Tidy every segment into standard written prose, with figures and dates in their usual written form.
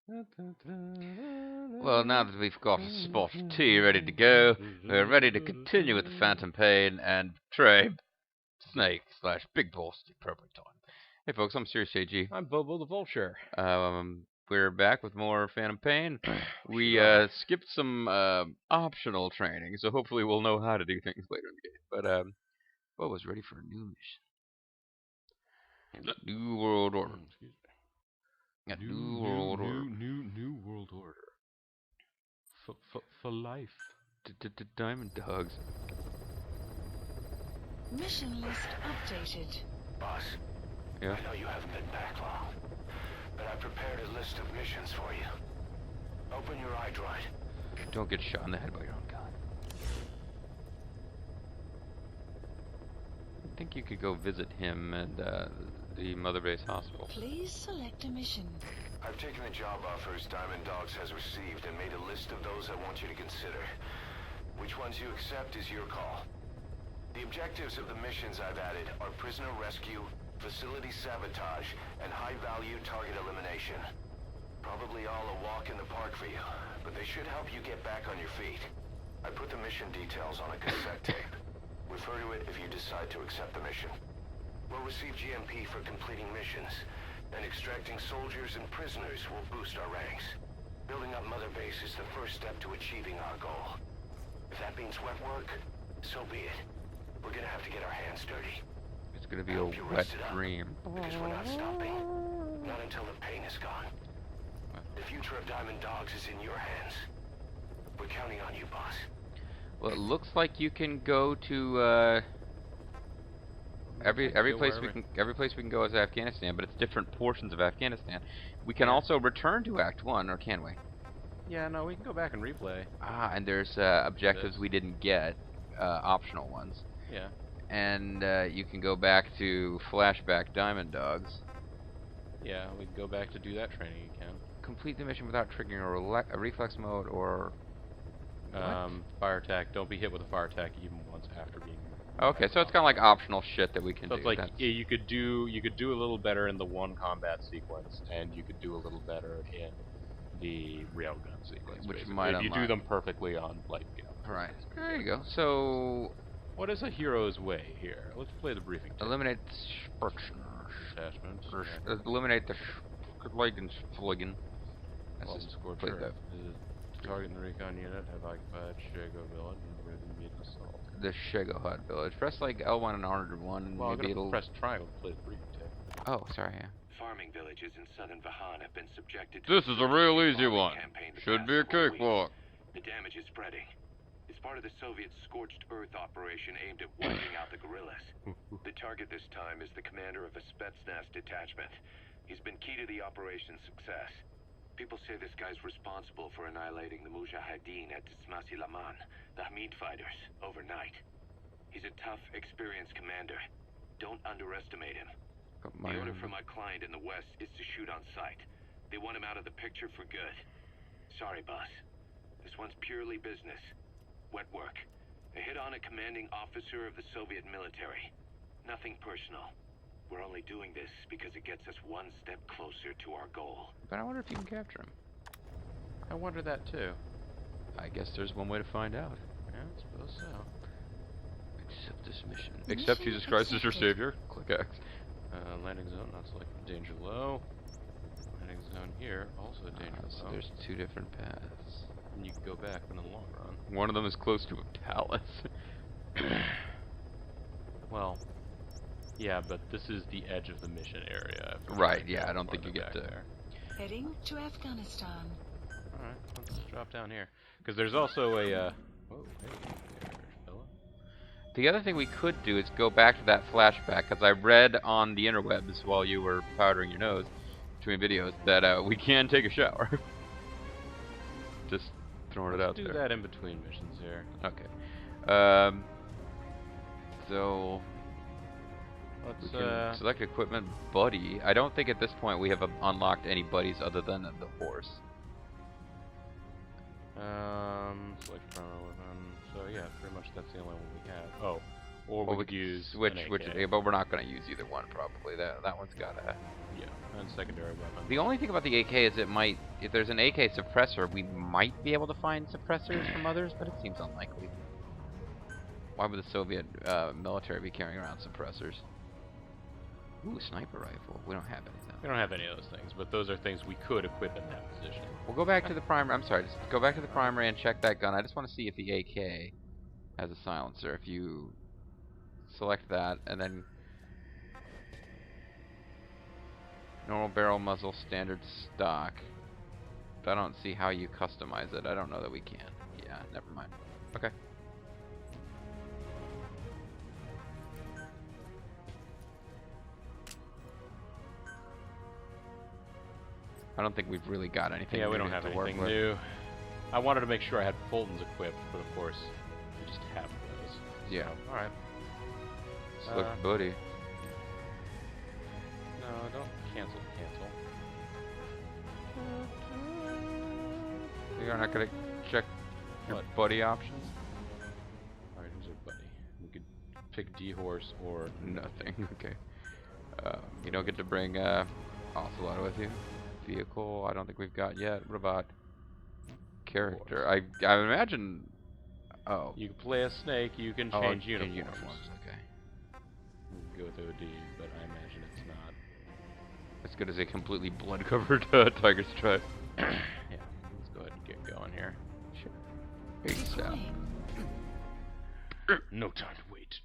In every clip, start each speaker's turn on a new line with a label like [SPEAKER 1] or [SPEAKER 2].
[SPEAKER 1] Well, now that we've got a spot of tea ready to go, we're ready to continue with the Phantom Pain and betray Snake slash Big Boss at the appropriate time. Hey folks, I'm Serious JG.
[SPEAKER 2] I'm Bobo the Vulture.
[SPEAKER 1] We're back with more Phantom Pain. We skipped some optional training, so hopefully we'll know how to do things later in the game. But Bobo's ready for a new mission. New World Order.
[SPEAKER 2] New World Order. For life.
[SPEAKER 1] Diamond Dogs.
[SPEAKER 3] Mission list updated.
[SPEAKER 4] Boss,
[SPEAKER 1] Yeah?
[SPEAKER 4] I know you haven't been back long, but I prepared a list of missions for you. Open your iDroid.
[SPEAKER 1] Don't get shot in the head by your own gun. I think you could go visit him and the Mother Base Hospital.
[SPEAKER 3] Please select a mission.
[SPEAKER 4] I've taken the job offers Diamond Dogs has received and made a list of those I want you to consider. Which ones you accept is your call. The objectives of the missions I've added are prisoner rescue, facility sabotage, and high-value target elimination. Probably all a walk in the park for you, but they should help you get back on your feet. I put the mission details on a cassette tape. Refer to it if you decide to accept the mission. We'll receive GMP for completing missions, and extracting soldiers and prisoners will boost our ranks. Building up Mother Base is the first step to achieving our goal. If that means wet work, so be it. We're gonna have to get our hands dirty.
[SPEAKER 1] It's gonna be a wet dream.
[SPEAKER 4] Because we're not stopping. Not until the pain is gone. The future of Diamond Dogs is in your hands. We're counting on you, boss.
[SPEAKER 1] Well, it looks like you can go to every place we can go is Afghanistan, but it's different portions of Afghanistan. We can also return to Act 1, or can we?
[SPEAKER 2] Yeah, no, we can go back and replay.
[SPEAKER 1] Ah, and there's objectives we didn't get, optional ones.
[SPEAKER 2] Yeah.
[SPEAKER 1] And you can go back to flashback Diamond Dogs.
[SPEAKER 2] Yeah, we can go back to do that training again.
[SPEAKER 1] Complete the mission without triggering a reflex mode or...
[SPEAKER 2] Fire attack. Don't be hit with a fire attack even once after being...
[SPEAKER 1] Okay, so it's kind of like optional shit that we can do.
[SPEAKER 2] So it's like, yeah, you could do a little better in the one combat sequence, and you could do a little better in the railgun sequence.
[SPEAKER 1] Which
[SPEAKER 2] basically,
[SPEAKER 1] might
[SPEAKER 2] if you
[SPEAKER 1] unlock.
[SPEAKER 2] do them perfectly on, like, you know.
[SPEAKER 1] Right. There you go. So...
[SPEAKER 2] What is a hero's way here? Let's play the briefing tape.
[SPEAKER 1] Eliminate
[SPEAKER 2] Attachment.
[SPEAKER 1] eliminate the Fliegen.
[SPEAKER 2] That's just
[SPEAKER 1] play that.
[SPEAKER 2] Target in the recon unit have occupied Shago Village and ready to meet assault.
[SPEAKER 1] The Shago Hut village. Press like L1 and R1.
[SPEAKER 2] Well,
[SPEAKER 1] maybe
[SPEAKER 2] I'm
[SPEAKER 1] it'll
[SPEAKER 2] gonna press triangle to play the briefing tape.
[SPEAKER 1] Oh, sorry. Yeah.
[SPEAKER 4] Farming villages in southern Vahan have been subjected to...
[SPEAKER 1] This is a real easy
[SPEAKER 4] bombing
[SPEAKER 1] one.
[SPEAKER 4] campaign the
[SPEAKER 1] Should
[SPEAKER 4] past
[SPEAKER 1] be a
[SPEAKER 4] several
[SPEAKER 1] cakewalk.
[SPEAKER 4] weeks. The damage is spreading. It's part of the Soviet scorched earth operation aimed at wiping out the guerrillas. The target this time is the commander of a Spetsnaz detachment. He's been key to the operation's success. People say this guy's responsible for annihilating the Mujahideen at Tismasi Laman, the Hamid fighters, overnight. He's a tough, experienced commander. Don't underestimate him. The order from my client in the west is to shoot on sight. They want him out of the picture for good. Sorry, boss. This one's purely business. Wet work. A hit on a commanding officer of the Soviet military. Nothing personal. We're only doing this because it gets us one step closer to our goal.
[SPEAKER 1] But I wonder if you can capture him.
[SPEAKER 2] I wonder that too.
[SPEAKER 1] I guess there's one way to find out.
[SPEAKER 2] Yeah, I suppose so.
[SPEAKER 1] Accept this mission.
[SPEAKER 3] Mission
[SPEAKER 1] Accept Jesus Christ as your
[SPEAKER 3] accepted.
[SPEAKER 1] savior. Click X.
[SPEAKER 2] Landing zone, not selected. Danger low. Landing zone here, also danger
[SPEAKER 1] So
[SPEAKER 2] low.
[SPEAKER 1] there's two different paths.
[SPEAKER 2] And you can go back in the long run.
[SPEAKER 1] One of them is close to a palace.
[SPEAKER 2] Well, yeah, but this is the edge of the mission area.
[SPEAKER 1] Right, yeah, I don't think you get to...
[SPEAKER 2] there.
[SPEAKER 3] Heading to Afghanistan.
[SPEAKER 2] Alright, let's drop down here. Because there's also a, whoa, hey there, fella.
[SPEAKER 1] The other thing we could do is go back to that flashback, because I read on the interwebs while you were powdering your nose between videos that we can take a shower. Just throwing it out
[SPEAKER 2] do
[SPEAKER 1] there.
[SPEAKER 2] that in between missions here.
[SPEAKER 1] Okay. So we
[SPEAKER 2] Let's
[SPEAKER 1] can select equipment buddy. I don't think at this point we have unlocked any buddies other than the horse.
[SPEAKER 2] select chrono weapon. So yeah, pretty much that's the only one we have. Oh, Or
[SPEAKER 1] Well,
[SPEAKER 2] we could use
[SPEAKER 1] switch,
[SPEAKER 2] an
[SPEAKER 1] which,
[SPEAKER 2] AK.
[SPEAKER 1] yeah, but we're not gonna use either one probably. That one's gotta.
[SPEAKER 2] Yeah, and secondary weapon.
[SPEAKER 1] The only thing about the AK is it might, if there's an AK suppressor, we might be able to find suppressors from others, but it seems unlikely. Why would the Soviet military be carrying around suppressors? Ooh, sniper rifle. We don't have anything.
[SPEAKER 2] We don't have any of those things, but those are things we could equip in that position.
[SPEAKER 1] We'll go back to the primary. I'm sorry, just go back to the primary and check that gun. I just want to see if the AK has a silencer. If you select that and then normal barrel muzzle standard stock. I don't see how you customize it. I don't know that we can. Yeah, never mind. Okay. I don't think we've really got anything.
[SPEAKER 2] Yeah, we
[SPEAKER 1] new
[SPEAKER 2] don't have
[SPEAKER 1] to work
[SPEAKER 2] anything
[SPEAKER 1] with.
[SPEAKER 2] new. I wanted to make sure I had Fulton's equipped, but of course, we just have those.
[SPEAKER 1] Yeah.
[SPEAKER 2] So, alright.
[SPEAKER 1] Look, buddy.
[SPEAKER 2] No, don't cancel.
[SPEAKER 1] You're not gonna check your
[SPEAKER 2] What?
[SPEAKER 1] buddy options?
[SPEAKER 2] Alright, who's our buddy? We could pick D-Horse or...
[SPEAKER 1] Nothing. Okay. You don't get to bring Ocelot with you. Vehicle, I don't think we've got yet. What about character? I imagine. Oh.
[SPEAKER 2] You can play a snake, you can
[SPEAKER 1] Oh,
[SPEAKER 2] change
[SPEAKER 1] change
[SPEAKER 2] uniforms.
[SPEAKER 1] Okay.
[SPEAKER 2] You can go with OD, but I imagine it's not.
[SPEAKER 1] As good as a completely blood-covered tiger stripe.
[SPEAKER 2] Yeah, let's go ahead and get going here.
[SPEAKER 1] Sure. ASAP.
[SPEAKER 2] No time to wait.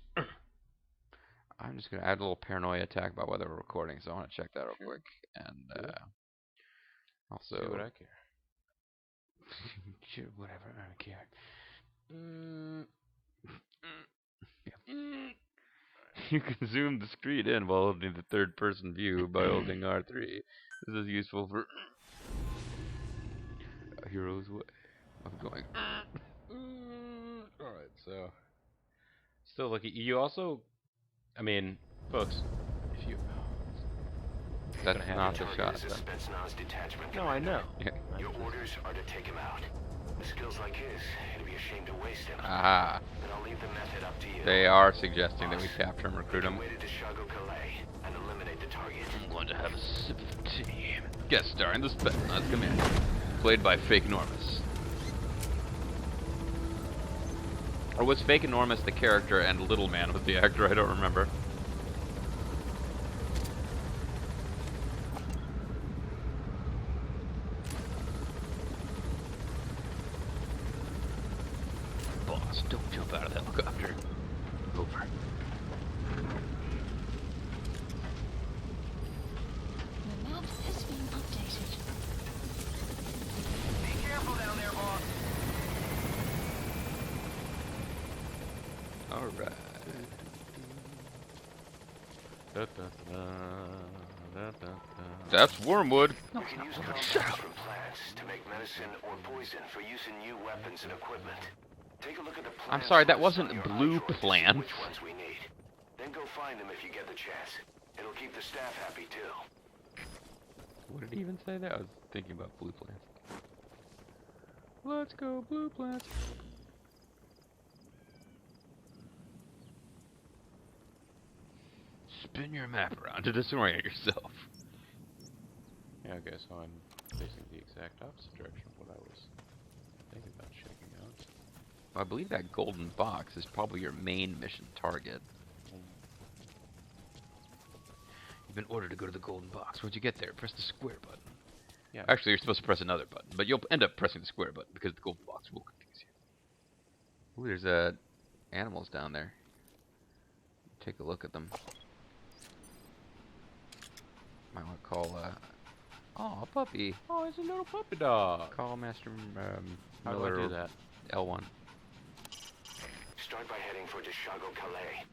[SPEAKER 1] I'm just gonna add a little paranoia attack about whether we're recording, so I want to check that real quick. And also,
[SPEAKER 2] Do what I care.
[SPEAKER 1] sure, whatever, I don't care. You can zoom the screen in while holding the third-person view by holding R3. This is useful for a hero's way of going.
[SPEAKER 2] Alright, so... Still looking... You also... I mean, folks, if you...
[SPEAKER 1] That's
[SPEAKER 2] gonna have
[SPEAKER 1] not
[SPEAKER 2] it.
[SPEAKER 1] the
[SPEAKER 4] Target
[SPEAKER 1] shot.
[SPEAKER 4] is a
[SPEAKER 1] Though.
[SPEAKER 4] Spetsnaz detachment.
[SPEAKER 2] No, I know.
[SPEAKER 1] Yeah.
[SPEAKER 4] Your orders are to take him out. With skills like his, it'd be a shame to waste him.
[SPEAKER 1] Aha.
[SPEAKER 4] But I'll leave the method up to you.
[SPEAKER 1] They are suggesting that we capture him, recruit him.
[SPEAKER 4] Way to Chicago Calais and eliminate the target.
[SPEAKER 1] I'm going to have a sip of tea. Guest starring the Spetsnaz commander, played by Fake Enormous. Or was Fake Enormous the character and Little Man was the actor? I don't remember. Boss, don't jump out of the helicopter. Over.
[SPEAKER 3] The map has been updated.
[SPEAKER 4] Be careful down there, boss.
[SPEAKER 1] Alright. That's wormwood.
[SPEAKER 4] You can use compounds from plants to make medicine or poison for use in new weapons and equipment. Take a look at the plants.
[SPEAKER 1] I'm sorry, that
[SPEAKER 4] list
[SPEAKER 1] wasn't
[SPEAKER 4] on your
[SPEAKER 1] blue
[SPEAKER 4] iDroid to see
[SPEAKER 1] plants.
[SPEAKER 4] Which ones we need. Then go find them if you get the chance. It'll keep the staff happy too.
[SPEAKER 1] What did he even say there? I was thinking about blue plants. Let's go, blue plants. Spin your map around to disorient yourself.
[SPEAKER 2] Yeah, okay, so I'm facing the exact opposite direction of what I was thinking about checking out.
[SPEAKER 1] I believe that golden box is probably your main mission target. You've been ordered to go to the golden box. Once you get there, press the square button.
[SPEAKER 2] Yeah.
[SPEAKER 1] Actually, you're supposed to press another button, but you'll end up pressing the square button because the golden box will confuse you. Ooh, there's animals down there. Take a look at them. Might want to call oh, a puppy.
[SPEAKER 2] Oh, it's a little puppy dog.
[SPEAKER 1] Call Master
[SPEAKER 2] How do I
[SPEAKER 1] Miller
[SPEAKER 2] do that?
[SPEAKER 1] L1.
[SPEAKER 4] Start by heading for Chicago Calais.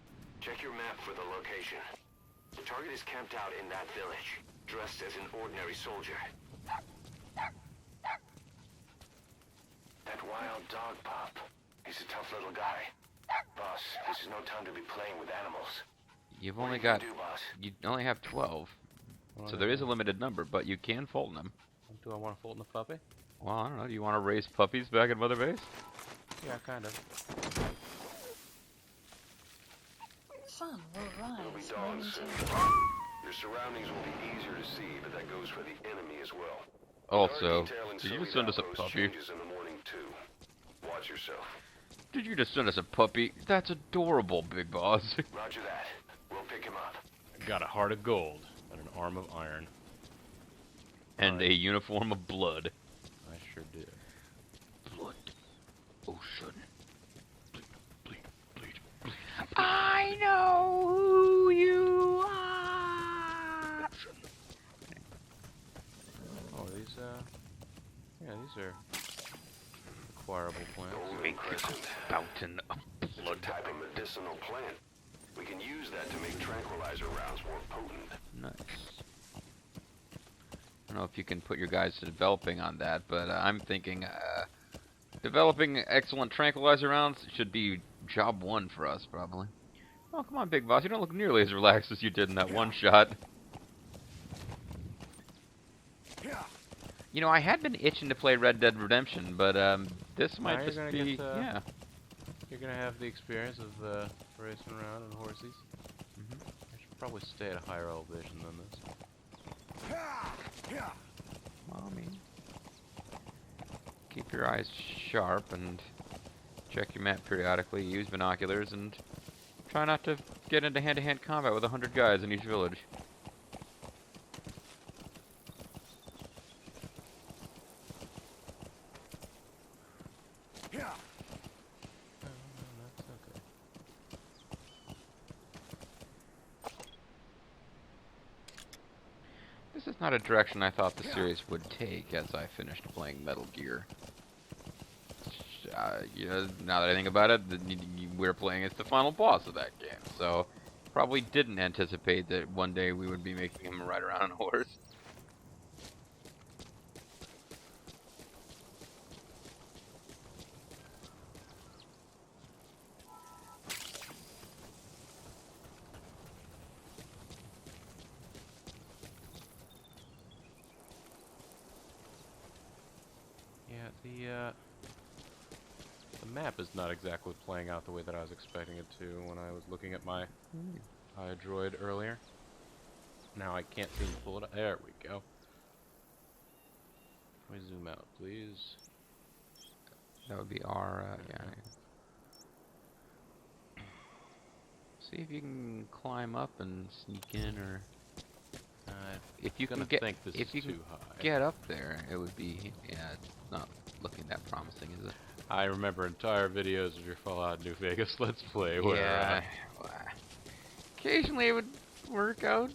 [SPEAKER 4] Check your map for the location. The target is camped out in that village, dressed as an ordinary soldier. That wild dog pup. He's a tough little guy. Boss, this is no time to be playing with animals.
[SPEAKER 1] You've
[SPEAKER 4] What
[SPEAKER 1] only
[SPEAKER 4] are you gonna
[SPEAKER 1] got,
[SPEAKER 4] do, boss?
[SPEAKER 1] you only have 12.
[SPEAKER 2] What
[SPEAKER 1] So
[SPEAKER 2] do
[SPEAKER 1] there
[SPEAKER 2] I
[SPEAKER 1] is a
[SPEAKER 2] do?
[SPEAKER 1] limited number, but you can Fulton them.
[SPEAKER 2] Do I want to Fulton the puppy?
[SPEAKER 1] Well, I don't know. Do you want to raise puppies back at Mother Base?
[SPEAKER 2] Yeah, kind of.
[SPEAKER 3] sun will
[SPEAKER 5] It'll be
[SPEAKER 3] rise
[SPEAKER 5] dawn soon.
[SPEAKER 3] momentarily.
[SPEAKER 5] Your surroundings will be easier to see, but that goes for the enemy as well.
[SPEAKER 1] Also,
[SPEAKER 5] There are detail in
[SPEAKER 1] did you just
[SPEAKER 5] Soviet
[SPEAKER 1] send us a
[SPEAKER 5] outpost
[SPEAKER 1] puppy?
[SPEAKER 5] changes in the morning too. Watch yourself.
[SPEAKER 1] Did you just send us a puppy? That's adorable, Big Boss.
[SPEAKER 5] Roger that. We'll pick him up.
[SPEAKER 2] I got a heart of gold and an arm of iron.
[SPEAKER 1] And
[SPEAKER 2] Alright.
[SPEAKER 1] a uniform of blood.
[SPEAKER 2] I sure did.
[SPEAKER 1] Blood. Ocean. Bleed, bleed, bleed. I know who you are!
[SPEAKER 2] Oh, these, yeah, these are acquirable plants.
[SPEAKER 5] Golden Crescent.
[SPEAKER 1] Fountain of
[SPEAKER 5] It's a
[SPEAKER 1] blood.
[SPEAKER 5] type of medicinal plant. We can use that to make tranquilizer rounds more potent.
[SPEAKER 1] Nice. I don't know if you can put your guys to developing on that, but I'm thinking developing excellent tranquilizer rounds should be job one for us, probably. Oh, come on, Big Boss. You don't look nearly as relaxed as you did in that one shot. You know, I had been itching to play Red Dead Redemption, but this might
[SPEAKER 2] you're
[SPEAKER 1] just
[SPEAKER 2] gonna
[SPEAKER 1] be...
[SPEAKER 2] get,
[SPEAKER 1] yeah.
[SPEAKER 2] You're gonna have the experience of racing around on horses. I should probably stay at a higher elevation than this.
[SPEAKER 1] Mommy. Keep your eyes sharp and check your map periodically. Use binoculars and try not to get into hand-to-hand combat with 100 guys in each village.
[SPEAKER 2] That's okay.
[SPEAKER 1] This is not a direction I thought the series would take as I finished playing Metal Gear. You know, now that I think about it, we're playing as the final boss of that game, so probably didn't anticipate that one day we would be making him ride around on a horse.
[SPEAKER 2] Yeah, the map is not exactly playing out the way that I was expecting it to when I was looking at my droid earlier. Now I can't seem to pull it up. There we go. Let me zoom out, please.
[SPEAKER 1] That would be our, yeah. See if you can climb up and sneak in, or if you can get
[SPEAKER 2] think this
[SPEAKER 1] if
[SPEAKER 2] is
[SPEAKER 1] you
[SPEAKER 2] too
[SPEAKER 1] can
[SPEAKER 2] high.
[SPEAKER 1] get up there, it would be, yeah. It's not looking that promising, is it?
[SPEAKER 2] I remember entire videos of your Fallout New Vegas Let's Play where,
[SPEAKER 1] Yeah. Occasionally it would work out.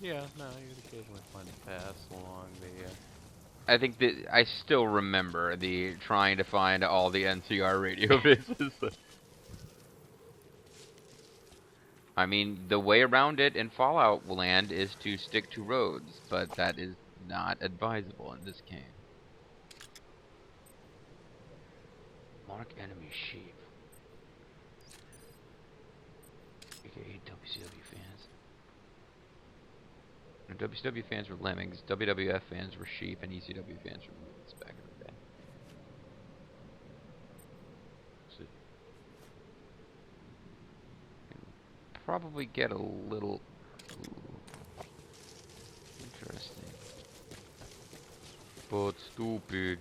[SPEAKER 2] yeah, no, you'd occasionally find a path along the,
[SPEAKER 1] I think that I still remember the trying to find all the NCR radio bases. I mean, the way around it in Fallout land is to stick to roads, but that is not advisable in this game. Mark enemy sheep. AKA WCW fans. No, WCW fans were lemmings, WWF fans were sheep, and ECW fans were mutants back in the day.
[SPEAKER 2] see.
[SPEAKER 1] Probably get a little... Ooh, interesting. But stupid.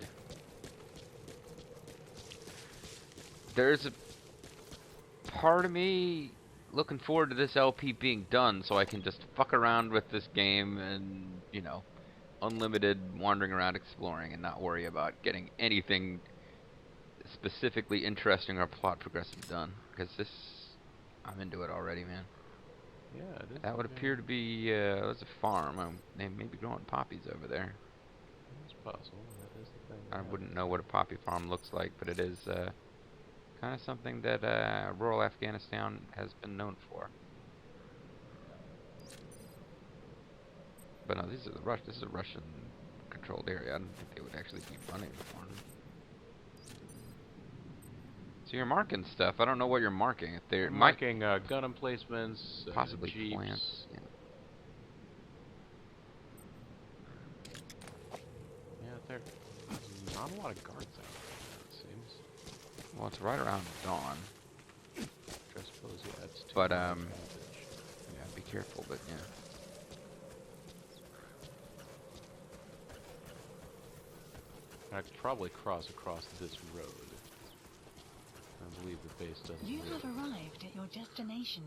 [SPEAKER 1] There's a part of me looking forward to this LP being done so I can just fuck around with this game and, you know, unlimited wandering around exploring and not worry about getting anything specifically interesting or plot progressive done. Because this, I'm into it already, man.
[SPEAKER 2] Yeah, it is.
[SPEAKER 1] That would appear to be, it's a farm. They may be growing poppies over there.
[SPEAKER 2] It's possible. That is the thing.
[SPEAKER 1] I wouldn't know what a poppy farm looks like, but it is kind of something that rural Afghanistan has been known for. But no, this is a Russian-controlled area. I don't think they would actually be running the farm. So you're marking stuff. I don't know what you're marking. If they're
[SPEAKER 2] marking gun emplacements,
[SPEAKER 1] possibly
[SPEAKER 2] jeeps.
[SPEAKER 1] plants. Yeah.
[SPEAKER 2] Yeah, there's not a lot of guards out there, it seems.
[SPEAKER 1] Well, it's right around dawn.
[SPEAKER 2] Which I suppose, yeah, it's
[SPEAKER 1] But yeah, be careful. But yeah.
[SPEAKER 2] I could probably cross across this road. I believe the base doesn't.
[SPEAKER 3] You
[SPEAKER 2] really.
[SPEAKER 3] have arrived at your destination.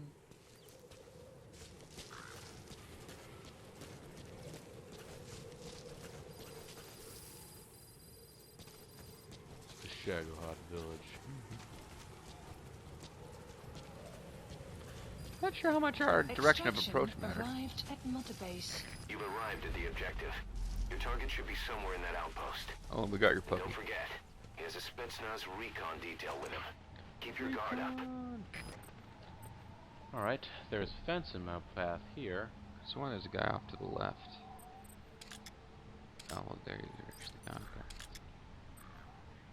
[SPEAKER 2] The Shagahot village.
[SPEAKER 1] Not sure how much our direction of approach matters.
[SPEAKER 3] Arrived at Mother Base.
[SPEAKER 5] You've arrived at the objective. Your target should be somewhere in that outpost.
[SPEAKER 1] Oh, we got your puppy.
[SPEAKER 5] Don't forget, he has a Spetsnaz recon detail with him. Keep your guard up.
[SPEAKER 2] Alright, there's a fence in my path here.
[SPEAKER 1] So one there's a guy off to the left. Oh, well, there you're actually down there.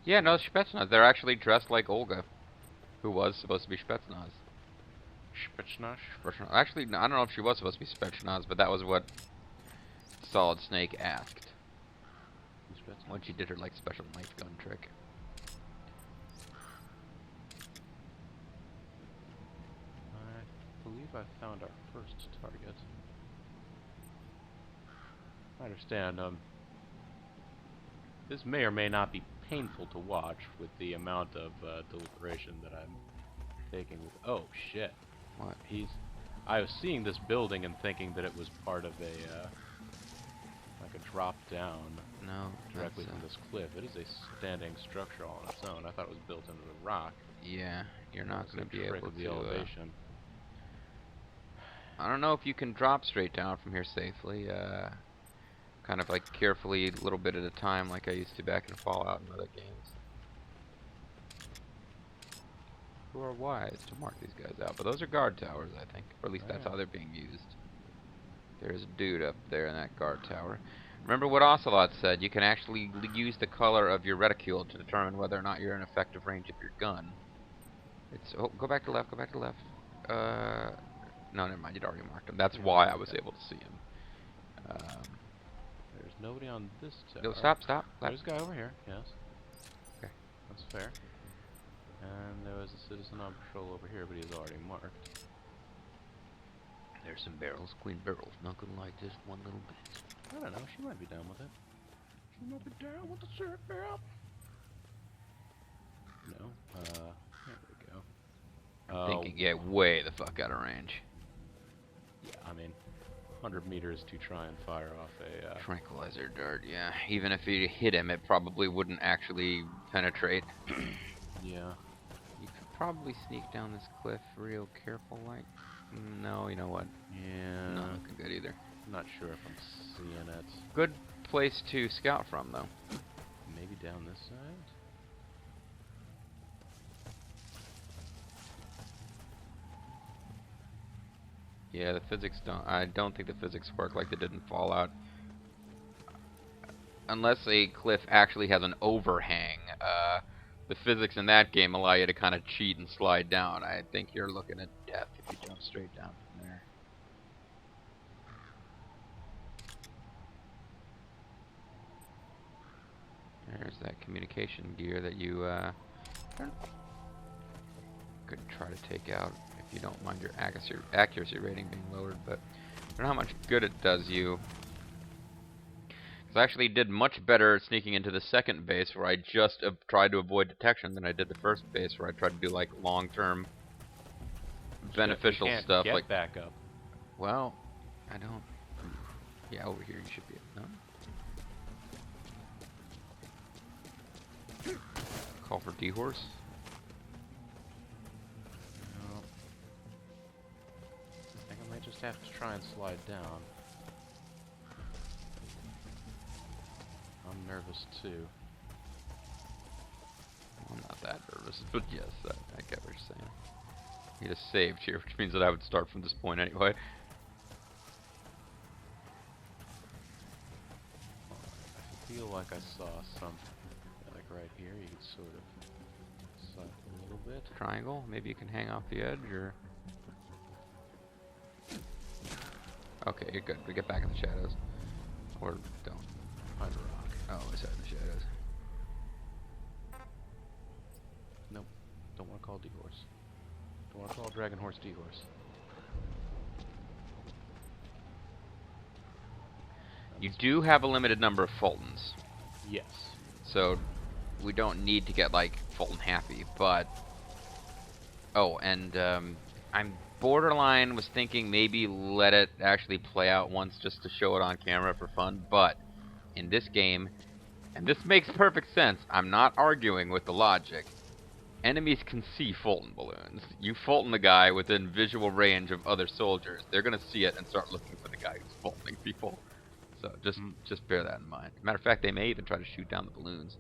[SPEAKER 1] Yeah, no, Spetsnaz. They're actually dressed like Olga, who was supposed to be Spetsnaz.
[SPEAKER 2] Spetsnaz?
[SPEAKER 1] Actually, I don't know if she was supposed to be Spetsnaz, but that was what Solid Snake asked when she did her like special knife gun trick.
[SPEAKER 2] I believe I found our first target. I understand, this may or may not be painful to watch with the amount of deliberation that I'm taking with. Oh shit!
[SPEAKER 1] What?
[SPEAKER 2] I was seeing this building and thinking that it was part of a like a drop down
[SPEAKER 1] No,
[SPEAKER 2] directly from this cliff. It is a standing structure all on its own. I thought it was built into the rock.
[SPEAKER 1] Yeah, you're not
[SPEAKER 2] It's
[SPEAKER 1] going
[SPEAKER 2] a
[SPEAKER 1] to be
[SPEAKER 2] trick
[SPEAKER 1] able
[SPEAKER 2] of the
[SPEAKER 1] to.
[SPEAKER 2] elevation.
[SPEAKER 1] I don't know if you can drop straight down from here safely. Kind of like carefully, a little bit at a time, like I used to back in Fallout and other games. Who are wise to mark these guys out? But those are guard towers, I think, or at least that's how they're being used. There's a dude up there in that guard tower. Remember what Ocelot said? You can actually use the color of your reticule to determine whether or not you're in effective range of your gun. It's go back to left. Go back to left. No, never mind. You'd already marked him. That's why I was able to see him.
[SPEAKER 2] There's nobody on this tower.
[SPEAKER 1] No, stop.
[SPEAKER 2] There's a guy over here, yes.
[SPEAKER 1] Okay.
[SPEAKER 2] That's fair. And there was a citizen on patrol over here, but he's already marked.
[SPEAKER 1] There's some barrels, clean barrels. Not gonna like this one little bit.
[SPEAKER 2] I don't know, she might be down with it. She might be down with the syrup. No, there we go.
[SPEAKER 1] I think you get way the fuck out of range.
[SPEAKER 2] Yeah, I mean, 100 meters to try and fire off a
[SPEAKER 1] Tranquilizer dart, yeah. Even if you hit him, it probably wouldn't actually penetrate.
[SPEAKER 2] yeah.
[SPEAKER 1] You could probably sneak down this cliff real careful, like. No, you know what?
[SPEAKER 2] Yeah.
[SPEAKER 1] Not looking good either.
[SPEAKER 2] Not sure if I'm seeing it.
[SPEAKER 1] Good place to scout from, though.
[SPEAKER 2] Maybe down this side?
[SPEAKER 1] Yeah, the physics don't. I don't think the physics work like they did in Fallout. Unless a cliff actually has an overhang, the physics in that game allow you to kind of cheat and slide down. I think you're looking at death if you jump straight down from there. There's that communication gear that you could try to take out if you don't mind your accuracy rating being lowered, but I don't know how much good it does you. I actually did much better sneaking into the second base where I just tried to avoid detection than I did the first base where I tried to do like long-term beneficial stuff.
[SPEAKER 2] Get
[SPEAKER 1] like
[SPEAKER 2] back up.
[SPEAKER 1] Well, I don't. Yeah, over here you should be. No. Call for D-horse.
[SPEAKER 2] No. I think I might just have to try and slide down. I'm nervous too.
[SPEAKER 1] I'm not that nervous, but yes, I get what you're saying. You just saved here, which means that I would start from this point anyway.
[SPEAKER 2] I feel like I saw something. Like right here, you can sort of suck a little bit.
[SPEAKER 1] Triangle? Maybe you can hang off the edge, or... Okay, you're good. We get back in the shadows. Or don't.
[SPEAKER 2] Behind a rock.
[SPEAKER 1] Oh, it's out in the shadows.
[SPEAKER 2] Nope. Don't want to call D-horse. Don't want to call Dragon Horse D-Horse.
[SPEAKER 1] You do have a limited number of Fultons,
[SPEAKER 2] Yes.
[SPEAKER 1] so we don't need to get like Fulton happy, but oh, and I'm borderline was thinking maybe let it actually play out once just to show it on camera for fun, but in this game, and this makes perfect sense, I'm not arguing with the logic. Enemies can see Fulton balloons. You Fulton the guy within visual range of other soldiers, they're gonna see it and start looking for the guy who's Fultoning people. So just bear that in mind. Matter of fact, they may even try to shoot down the balloons.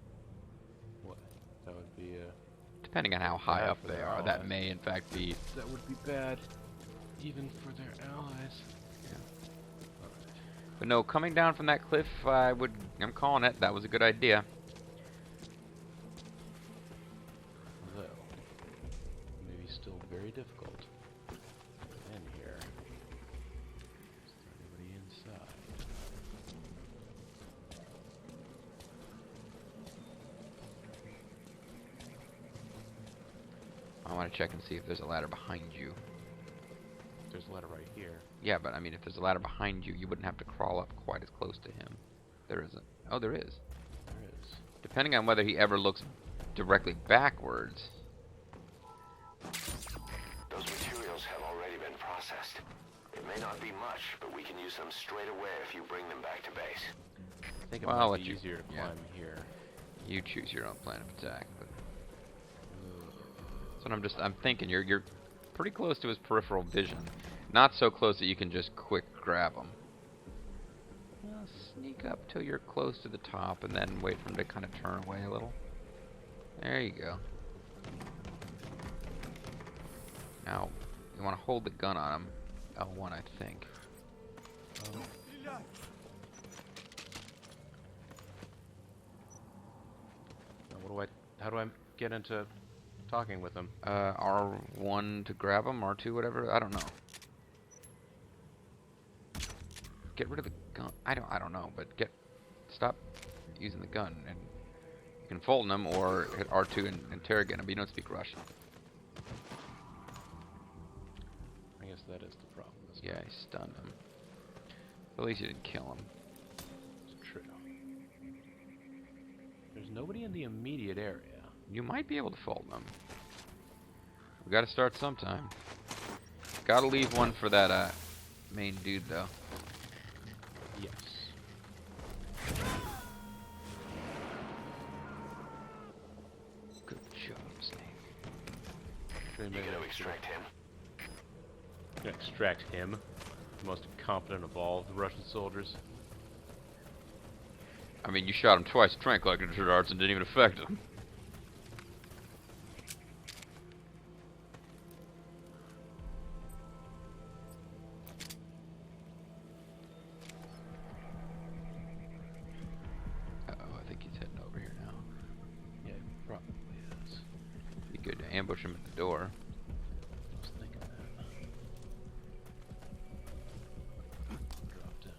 [SPEAKER 2] What? That would be,
[SPEAKER 1] Depending on how high
[SPEAKER 2] bad
[SPEAKER 1] up
[SPEAKER 2] for
[SPEAKER 1] they
[SPEAKER 2] their
[SPEAKER 1] are, that
[SPEAKER 2] allies.
[SPEAKER 1] may in fact be.
[SPEAKER 2] That would be bad, even for their allies.
[SPEAKER 1] But no, coming down from that cliff, I'm calling it. That was a good idea.
[SPEAKER 2] Although, maybe still very difficult. And here, is there anybody inside?
[SPEAKER 1] I want to check and see if there's a ladder behind you.
[SPEAKER 2] There's a ladder right here.
[SPEAKER 1] Yeah, but I mean, if there's a ladder behind you, you wouldn't have to crawl up quite as close to him. There isn't. Oh, there is.
[SPEAKER 2] There is.
[SPEAKER 1] Depending on whether he ever looks directly backwards.
[SPEAKER 5] Those materials have already been processed. It may not be much, but we can use them straight away if you bring them back to base.
[SPEAKER 2] I think it
[SPEAKER 1] Well, I'll
[SPEAKER 2] might
[SPEAKER 1] let
[SPEAKER 2] be
[SPEAKER 1] you-
[SPEAKER 2] easier to
[SPEAKER 1] yeah.
[SPEAKER 2] climb here.
[SPEAKER 1] You choose your own plan of attack. But so I'm thinking you're pretty close to his peripheral vision. Not so close that you can just quick grab him. Well, sneak up till you're close to the top and then wait for him to kind of turn away a little. There you go. Now, you want to hold the gun on him. L1, I think.
[SPEAKER 2] Now how do I get into talking with him?
[SPEAKER 1] R1 to grab him, R2, whatever. I don't know. Get rid of the gun. I don't know, but stop using the gun, and you can Fulton him or hit R2 and interrogate him. But you don't speak Russian.
[SPEAKER 2] I guess that is the problem. Isn't
[SPEAKER 1] Yeah, he stunned him. At least you didn't kill him.
[SPEAKER 2] It's true. There's nobody in the immediate area.
[SPEAKER 1] You might be able to Fulton him. We got to start sometime. Got to leave one for that main dude though.
[SPEAKER 2] Yes.
[SPEAKER 1] Good job, Snake.
[SPEAKER 2] Sure,
[SPEAKER 5] You
[SPEAKER 2] maybe
[SPEAKER 5] gotta
[SPEAKER 2] I should
[SPEAKER 5] extract him.
[SPEAKER 2] extract him, the most incompetent of all the Russian soldiers.
[SPEAKER 1] I mean, you shot him twice, tranquilizer darts, and didn't even affect him. Uh-oh, I think he's heading over here now.
[SPEAKER 2] Yeah, he probably is.
[SPEAKER 1] Be good to ambush him at the door.
[SPEAKER 2] I was thinking that. Drop down.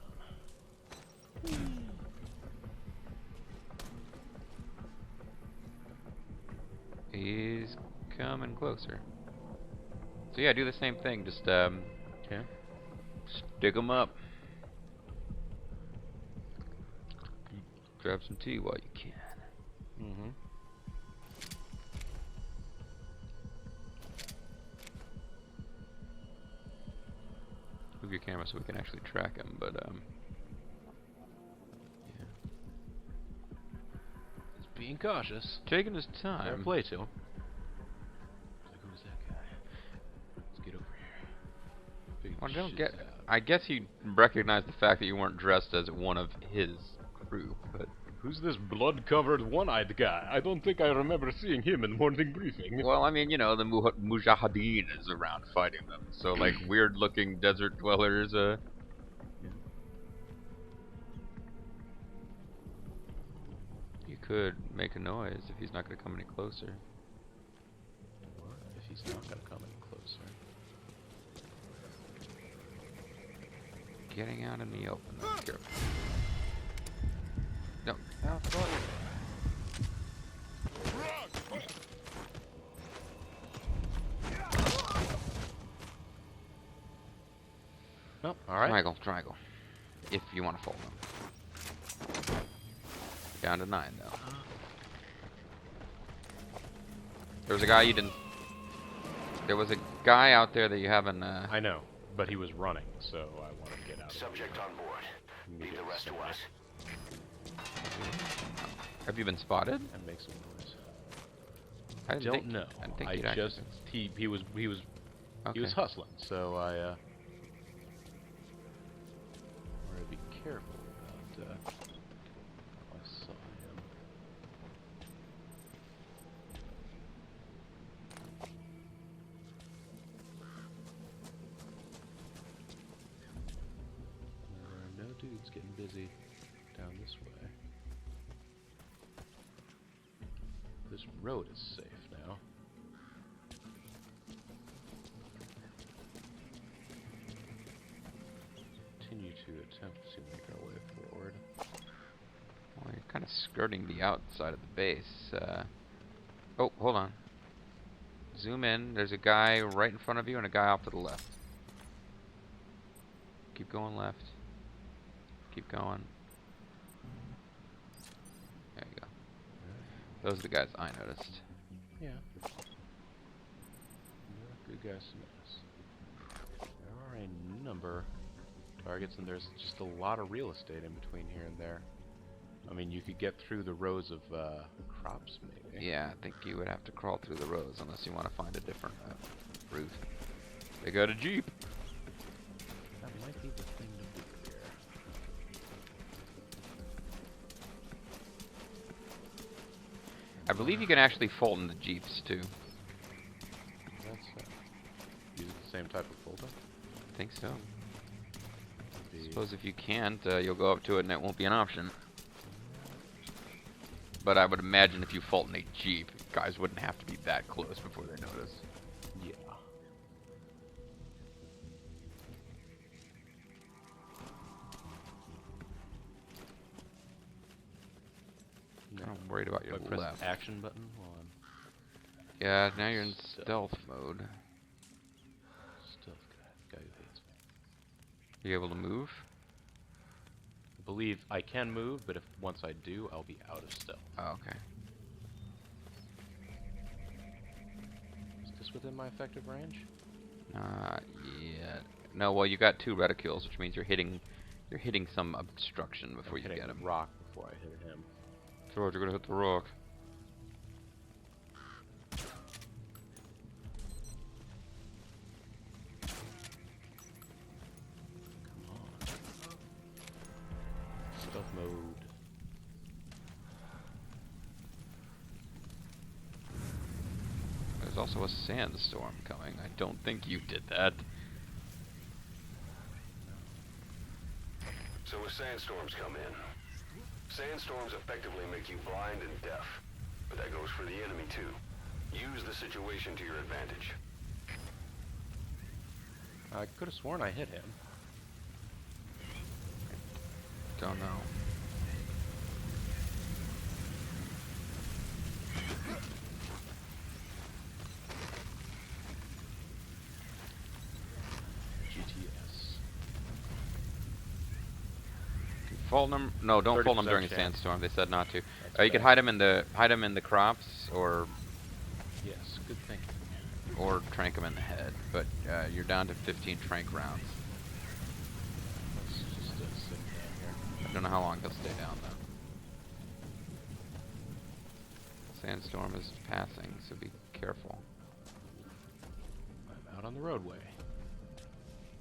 [SPEAKER 1] He's coming closer. So yeah, do the same thing. Just
[SPEAKER 2] Okay.
[SPEAKER 1] stick him up. Grab some tea while you can.
[SPEAKER 2] Mm-hmm.
[SPEAKER 1] Move your camera so we can actually track him. But yeah.
[SPEAKER 2] He's being cautious.
[SPEAKER 1] Taking his
[SPEAKER 2] Fair
[SPEAKER 1] time.
[SPEAKER 2] play to him. Like, who's that guy? Let's get over here. Big
[SPEAKER 1] Well, don't
[SPEAKER 2] shit's
[SPEAKER 1] get.
[SPEAKER 2] out.
[SPEAKER 1] I guess he recognized the fact that you weren't dressed as one of his crew, but
[SPEAKER 2] Who's this blood-covered, one-eyed guy? I don't think I remember seeing him in morning briefing.
[SPEAKER 1] well, I mean, you know, the Mujahideen is around fighting them, so like weird-looking desert dwellers. You could make a noise if he's not going to come any closer.
[SPEAKER 2] What if he's not gonna come any closer?
[SPEAKER 1] Getting out in the open. Though. Careful. No.
[SPEAKER 2] Oh, alright.
[SPEAKER 1] Triangle. If you want to fold them. Down to 9, though. There was a guy you didn't... There was a guy out there that you haven't,
[SPEAKER 2] I know, but he was running, so I wanted to get out of
[SPEAKER 5] Subject on board. Leave the rest to us.
[SPEAKER 1] Have you been spotted?
[SPEAKER 2] And make some noise.
[SPEAKER 1] I
[SPEAKER 2] Don't know.
[SPEAKER 1] I didn't think
[SPEAKER 2] I
[SPEAKER 1] you'd actually
[SPEAKER 2] just he was
[SPEAKER 1] Okay.
[SPEAKER 2] hustling, so I wanted to be careful about how I saw him. There are no dudes getting busy down this way. This road is safe now. Continue to attempt to make our way forward.
[SPEAKER 1] Well, you're kind of skirting the outside of the base. Oh, hold on. Zoom in. There's a guy right in front of you and a guy off to the left. Keep going left. Keep going. There you go. Those are the guys I noticed.
[SPEAKER 2] Yeah. Good guys to notice. There are a number of targets, and there's just a lot of real estate in between here and there. I mean, you could get through the rows of crops, maybe.
[SPEAKER 1] Yeah, I think you would have to crawl through the rows unless you want to find a different route. They got a Jeep.
[SPEAKER 2] That might be the thing to do here.
[SPEAKER 1] I believe you can actually fold in the Jeeps too.
[SPEAKER 2] That's use the same type of folder.
[SPEAKER 1] I think so. Suppose if you can't, you'll go up to it and it won't be an option. But I would imagine if you fault in a Jeep, guys wouldn't have to be that close before they notice.
[SPEAKER 2] Yeah.
[SPEAKER 1] I'm worried about your
[SPEAKER 2] Do I press
[SPEAKER 1] left.
[SPEAKER 2] the action button while I'm
[SPEAKER 1] Yeah, now you're in stealth mode.
[SPEAKER 2] stealth guy who hates me?
[SPEAKER 1] Are you able to move?
[SPEAKER 2] I believe I can move, but if once I do, I'll be out of stealth.
[SPEAKER 1] Oh, okay.
[SPEAKER 2] Is this within my effective range?
[SPEAKER 1] Yeah. No, well, you got 2 reticules, which means you're hitting some obstruction before you
[SPEAKER 2] hitting
[SPEAKER 1] get him.
[SPEAKER 2] the rock before I hit him.
[SPEAKER 1] George, you're gonna hit the rock.
[SPEAKER 2] Come on. Stealth mode.
[SPEAKER 1] There's also a sandstorm coming. I don't think you did that.
[SPEAKER 5] So as sandstorms come in, sandstorms effectively make you blind and deaf. But that goes for the enemy too. Use the situation to your advantage.
[SPEAKER 2] I could have sworn I hit him.
[SPEAKER 1] Don't know.
[SPEAKER 2] GTS.
[SPEAKER 1] Fold them. No, don't fold them
[SPEAKER 2] 30%
[SPEAKER 1] during a
[SPEAKER 2] chance.
[SPEAKER 1] sandstorm. They said not to.
[SPEAKER 2] That's
[SPEAKER 1] You could
[SPEAKER 2] bad.
[SPEAKER 1] hide them in the crops, or
[SPEAKER 2] Yes, good thinking.
[SPEAKER 1] trank them in the head. But you're down to 15 trank rounds.
[SPEAKER 2] Let's just sit down here.
[SPEAKER 1] I don't know how long they'll stay down though. Sandstorm is passing, so be careful.
[SPEAKER 2] I'm out on the roadway.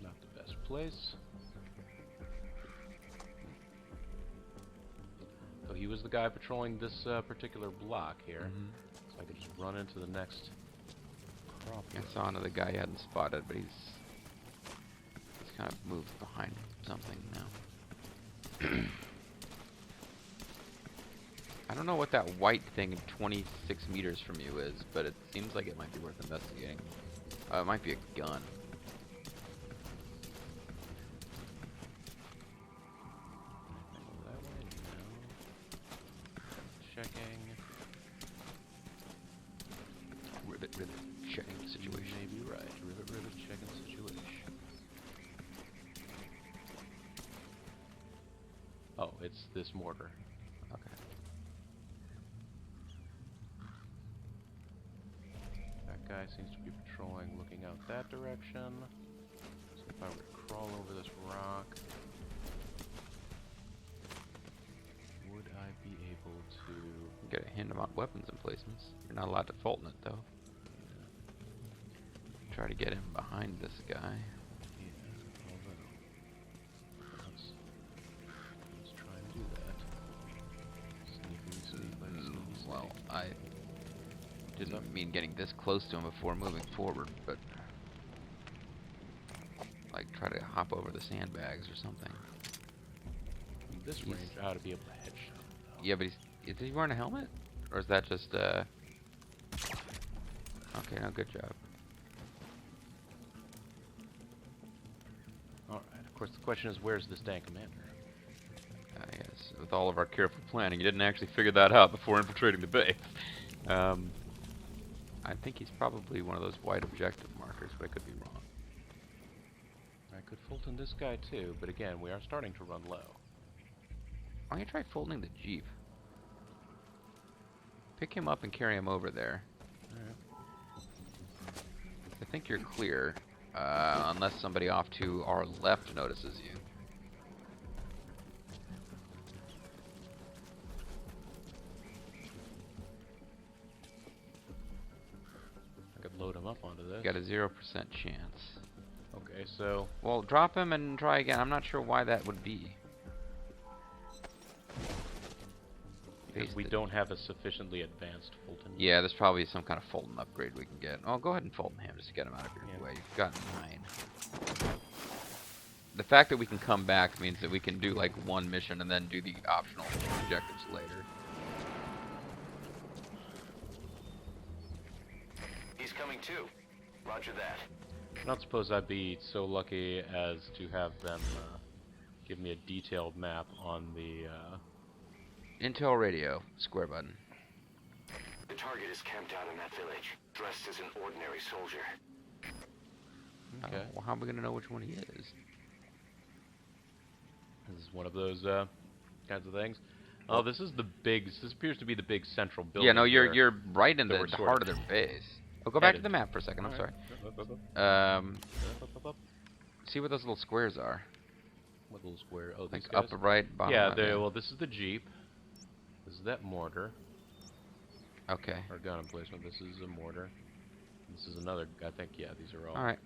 [SPEAKER 2] Not the best place. So he was the guy patrolling this particular block here. So I could just run into the next crop.
[SPEAKER 1] I saw another guy you hadn't spotted, but he's kind of moved behind something now. I don't know what that white thing 26 meters from you is, but it seems like it might be worth investigating. It might be a gun.
[SPEAKER 2] That way, no. Checking.
[SPEAKER 1] Rivet, checking the situation.
[SPEAKER 2] Maybe right. Rivet, checking situation. it's this mortar.
[SPEAKER 1] Okay.
[SPEAKER 2] That guy seems to be patrolling, looking out that direction. So if I were to crawl over this rock, would I be able to...
[SPEAKER 1] Get a hint about weapons emplacements. You're not allowed to Fulton it, though. Try to get him behind this guy.
[SPEAKER 2] Yeah, although... Let's try and do that. Sneaky.
[SPEAKER 1] Well, I didn't mean getting this close to him before moving forward, but... like, try to hop over the sandbags or something.
[SPEAKER 2] This range, I ought to be able to headshot him, though.
[SPEAKER 1] Yeah, but is he wearing a helmet? Or is that just, Okay, no, good job.
[SPEAKER 2] Alright, of course the question is, where's this dang commander?
[SPEAKER 1] Yes, with all of our careful planning, you didn't actually figure that out before infiltrating the base. I think he's probably one of those white objective markers, but I could be wrong.
[SPEAKER 2] I could Fulton this guy too, but again, we are starting to run low.
[SPEAKER 1] Why don't you try folding the Jeep? Pick him up and carry him over there.
[SPEAKER 2] Alright.
[SPEAKER 1] I think you're clear, unless somebody off to our left notices you.
[SPEAKER 2] I could load him up onto this.
[SPEAKER 1] You got a 0% chance.
[SPEAKER 2] Okay, so...
[SPEAKER 1] Well, drop him and try again. I'm not sure why that would be.
[SPEAKER 2] Because we don't have a sufficiently advanced Fulton.
[SPEAKER 1] Yeah, there's probably some kind of Fulton upgrade we can get. Oh, go ahead and Fulton him just to get him out of your way. You've got 9. The fact that we can come back means that we can do like one mission and then do the optional objectives later.
[SPEAKER 5] He's coming too. Roger that.
[SPEAKER 2] I don't suppose I'd be so lucky as to have them give me a detailed map on the...
[SPEAKER 1] Intel radio, square button.
[SPEAKER 5] The target is camped out in that village, dressed as an ordinary soldier.
[SPEAKER 2] Okay.
[SPEAKER 1] Well, how are we going to know which one he is?
[SPEAKER 2] This is one of those kinds of things. Oh, this is the big... This appears to be the big central building.
[SPEAKER 1] Yeah, no,
[SPEAKER 2] here.
[SPEAKER 1] you're right in
[SPEAKER 2] that
[SPEAKER 1] the
[SPEAKER 2] we're sort
[SPEAKER 1] heart
[SPEAKER 2] of
[SPEAKER 1] of their base. Oh, go back to
[SPEAKER 2] headed.
[SPEAKER 1] the map for a second. I'm
[SPEAKER 2] Alright.
[SPEAKER 1] sorry. See what those little squares are.
[SPEAKER 2] What little square? Oh, these
[SPEAKER 1] Like
[SPEAKER 2] guys?
[SPEAKER 1] up right, bottom
[SPEAKER 2] Yeah,
[SPEAKER 1] right.
[SPEAKER 2] well, this is the Jeep. This is that mortar.
[SPEAKER 1] Okay.
[SPEAKER 2] Or gun emplacement. This is a mortar. This is another... I think, yeah, these are all...
[SPEAKER 1] Alright.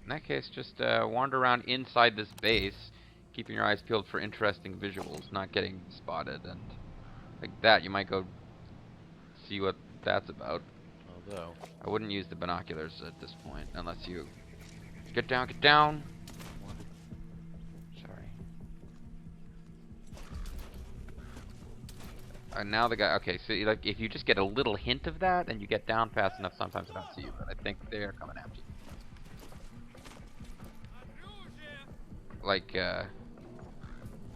[SPEAKER 1] In that case, just wander around inside this base, keeping your eyes peeled for interesting visuals, not getting spotted, and like that, you might go see what that's about.
[SPEAKER 2] Although...
[SPEAKER 1] I wouldn't use the binoculars at this point, unless you... Get down, get down! Sorry. Now the guy... Okay, so like, if you just get a little hint of that, and you get down fast enough, sometimes I don't see you, but I think they're coming after you. Like,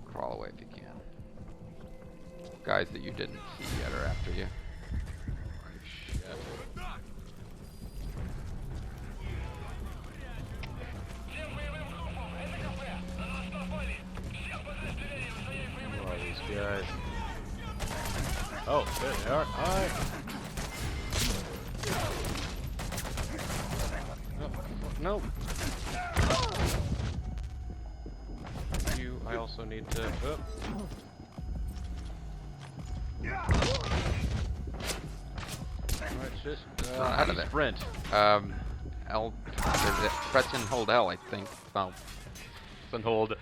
[SPEAKER 1] crawl away if you can. Guys that you didn't see yet are after you.
[SPEAKER 2] Who are these guys? Oh, there they are. Alright. Oh, nope. I also need to... Oh. Alright, just...
[SPEAKER 1] out of there.
[SPEAKER 2] Sprint.
[SPEAKER 1] L... Press and hold L, I think. Well...
[SPEAKER 2] And hold...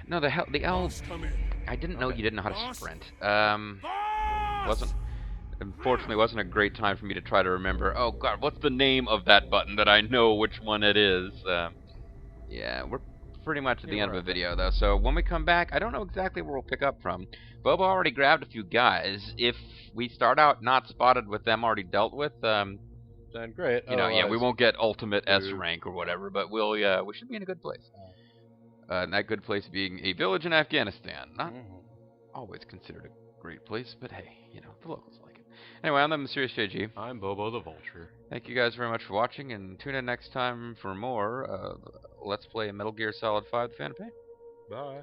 [SPEAKER 1] No, the L... I didn't know you didn't know how to sprint. Unfortunately, wasn't a great time for me to try to remember. Oh god, what's the name of that button that I know which one it is? Yeah, we're pretty much at the end of a video, though. So when we come back, I don't know exactly where we'll pick up from. Bobo already grabbed a few guys. If we start out not spotted with them already dealt with,
[SPEAKER 2] Then great.
[SPEAKER 1] you know, yeah, we won't get ultimate S rank or whatever, but we'll, we should be in a good place. And that good place being a village in Afghanistan. Not always considered a great place, but hey, you know, the locals like it. Anyway, I'm the Mysterious JG.
[SPEAKER 2] I'm Bobo the Vulture.
[SPEAKER 1] Thank you guys very much for watching, and tune in next time for more Let's Play Metal Gear Solid 5: The Phantom Pain.
[SPEAKER 2] Bye.